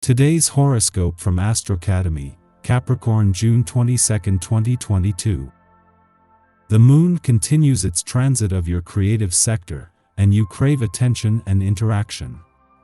Today's horoscope from Astrocademy, Capricorn June 22, 2022. The moon continues its transit of your creative sector, and you crave attention and interaction.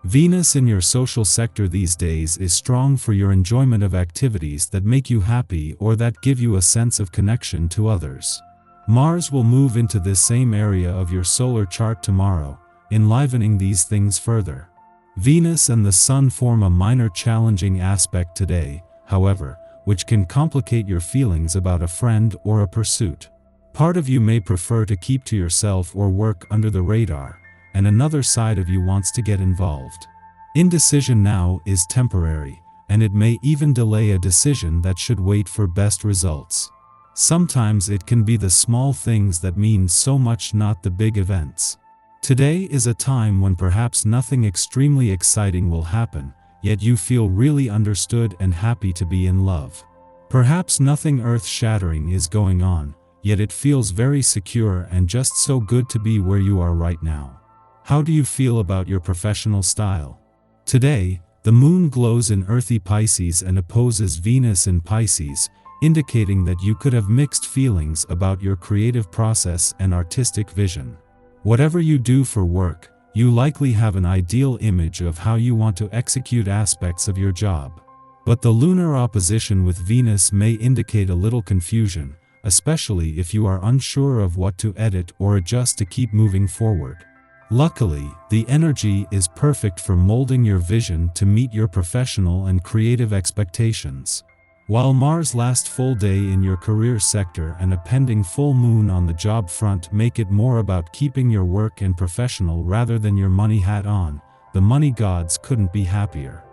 Venus in your social sector these days is strong for your enjoyment of activities that make you happy or that give you a sense of connection to others. Mars will move into this same area of your solar chart tomorrow, enlivening these things further. Venus and the Sun form a minor challenging aspect today, however, which can complicate your feelings about a friend or a pursuit. Part of you may prefer to keep to yourself or work under the radar, and another side of you wants to get involved. Indecision now is temporary, and it may even delay a decision that should wait for best results. Sometimes it can be the small things that mean so much, not the big events. Today is a time when perhaps nothing extremely exciting will happen, yet you feel really understood and happy to be in love. Perhaps nothing earth-shattering is going on, yet it feels very secure and just so good to be where you are right now. How do you feel about your professional style? Today, the moon glows in earthy Pisces and opposes Venus in Pisces, indicating that you could have mixed feelings about your creative process and artistic vision. Whatever you do for work, you likely have an ideal image of how you want to execute aspects of your job. But the lunar opposition with Venus may indicate a little confusion, especially if you are unsure of what to edit or adjust to keep moving forward. Luckily, the energy is perfect for molding your vision to meet your professional and creative expectations. While Mars' last full day in your career sector and a pending full moon on the job front make it more about keeping your work and professional rather than your money hat on, the money gods couldn't be happier.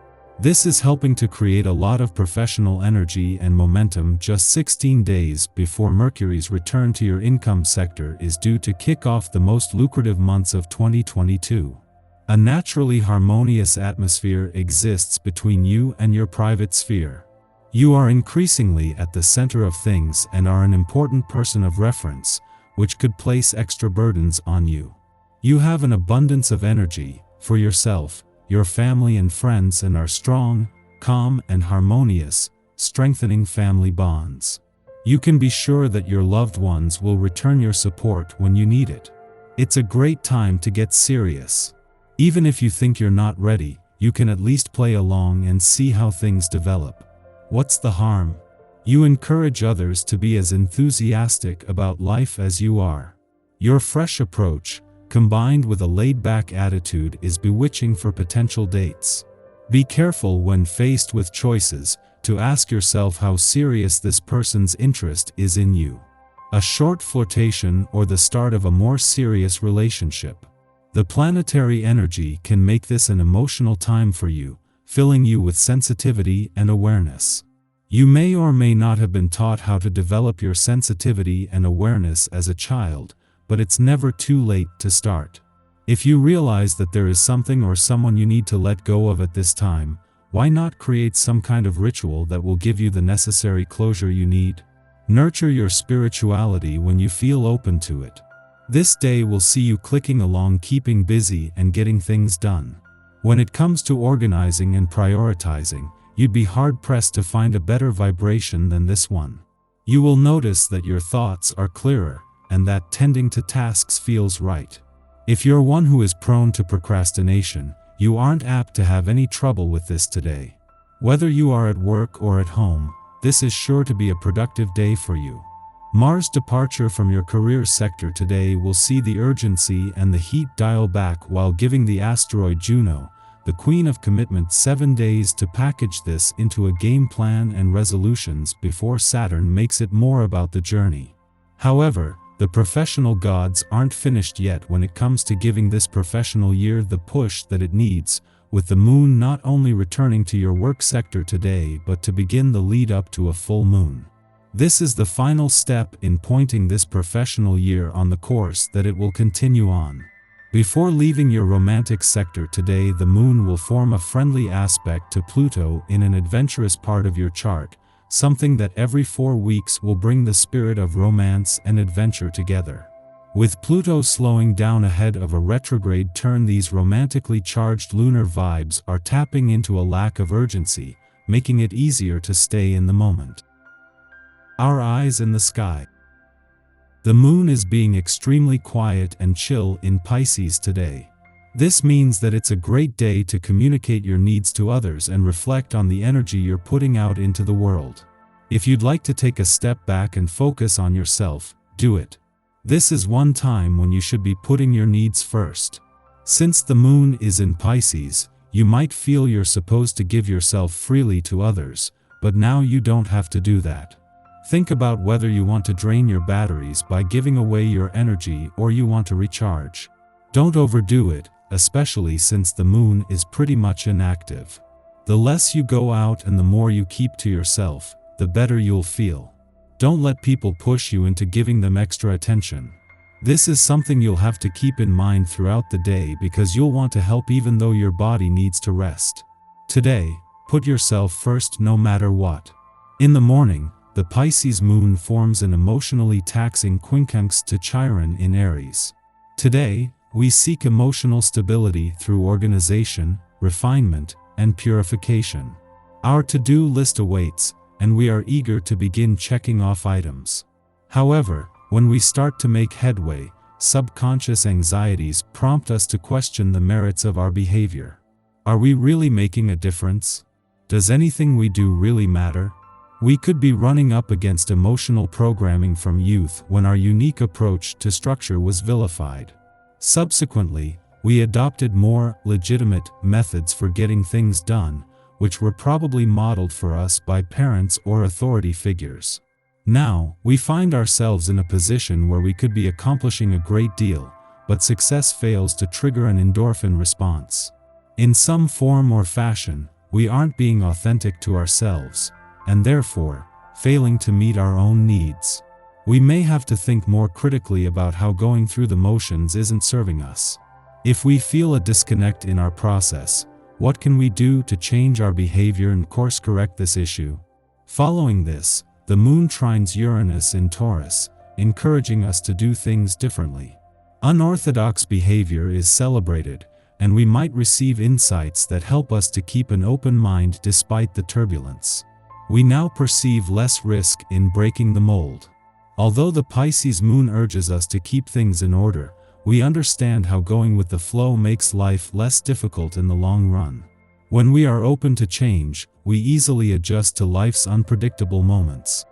This is helping to create a lot of professional energy and momentum just 16 days before Mercury's return to your income sector is due to kick off the most lucrative months of 2022. A naturally harmonious atmosphere exists between you and your private sphere. You are increasingly at the center of things and are an important person of reference, which could place extra burdens on you. You have an abundance of energy for yourself, your family and friends, and are strong, calm, and harmonious, strengthening family bonds. You can be sure that your loved ones will return your support when you need it. It's a great time to get serious. Even if you think you're not ready, you can at least play along and see how things develop. What's the harm? You encourage others to be as enthusiastic about life as you are. Your fresh approach, combined with a laid-back attitude, is bewitching for potential dates. Be careful when faced with choices to ask yourself how serious this person's interest is in you. A short flirtation or the start of a more serious relationship. The planetary energy can make this an emotional time for you, filling you with sensitivity and awareness. You may or may not have been taught how to develop your sensitivity and awareness as a child, but it's never too late to start. If you realize that there is something or someone you need to let go of at this time, why not create some kind of ritual that will give you the necessary closure you need? Nurture your spirituality when you feel open to it. This day will see you clicking along, keeping busy and getting things done. When it comes to organizing and prioritizing, you'd be hard-pressed to find a better vibration than this one. You will notice that your thoughts are clearer, and that tending to tasks feels right. If you're one who is prone to procrastination, you aren't apt to have any trouble with this today. Whether you are at work or at home, this is sure to be a productive day for you. Mars' departure from your career sector today will see the urgency and the heat dial back while giving the asteroid Juno, the queen of commitment, 7 days to package this into a game plan and resolutions before Saturn makes it more about the journey. However, the professional gods aren't finished yet when it comes to giving this professional year the push that it needs, with the moon not only returning to your work sector today but to begin the lead up to a full moon. This is the final step in pointing this professional year on the course that it will continue on. Before leaving your romantic sector today, the moon will form a friendly aspect to Pluto in an adventurous part of your chart, something that every 4 weeks will bring the spirit of romance and adventure together. With Pluto slowing down ahead of a retrograde turn, these romantically charged lunar vibes are tapping into a lack of urgency, making it easier to stay in the moment. Our eyes in the sky. The moon is being extremely quiet and chill in Pisces today. This means that it's a great day to communicate your needs to others and reflect on the energy you're putting out into the world. If you'd like to take a step back and focus on yourself, do it. This is one time when you should be putting your needs first. Since the moon is in Pisces, you might feel you're supposed to give yourself freely to others, but now you don't have to do that. Think about whether you want to drain your batteries by giving away your energy or you want to recharge. Don't overdo it, especially since the moon is pretty much inactive. The less you go out and the more you keep to yourself, the better you'll feel. Don't let people push you into giving them extra attention. This is something you'll have to keep in mind throughout the day because you'll want to help even though your body needs to rest. Today, put yourself first no matter what. In the morning, the Pisces moon forms an emotionally taxing quincunx to Chiron in Aries. Today, we seek emotional stability through organization, refinement, and purification. Our to-do list awaits, and we are eager to begin checking off items. However, when we start to make headway, subconscious anxieties prompt us to question the merits of our behavior. Are we really making a difference? Does anything we do really matter? We could be running up against emotional programming from youth when our unique approach to structure was vilified. Subsequently, we adopted more legitimate methods for getting things done, which were probably modeled for us by parents or authority figures. Now, we find ourselves in a position where we could be accomplishing a great deal, but success fails to trigger an endorphin response. In some form or fashion, we aren't being authentic to ourselves, and therefore, failing to meet our own needs. We may have to think more critically about how going through the motions isn't serving us. If we feel a disconnect in our process, what can we do to change our behavior and course correct this issue? Following this, the moon trines Uranus in Taurus, encouraging us to do things differently. Unorthodox behavior is celebrated, and we might receive insights that help us to keep an open mind despite the turbulence. We now perceive less risk in breaking the mold. Although the Pisces moon urges us to keep things in order, we understand how going with the flow makes life less difficult in the long run. When we are open to change, we easily adjust to life's unpredictable moments.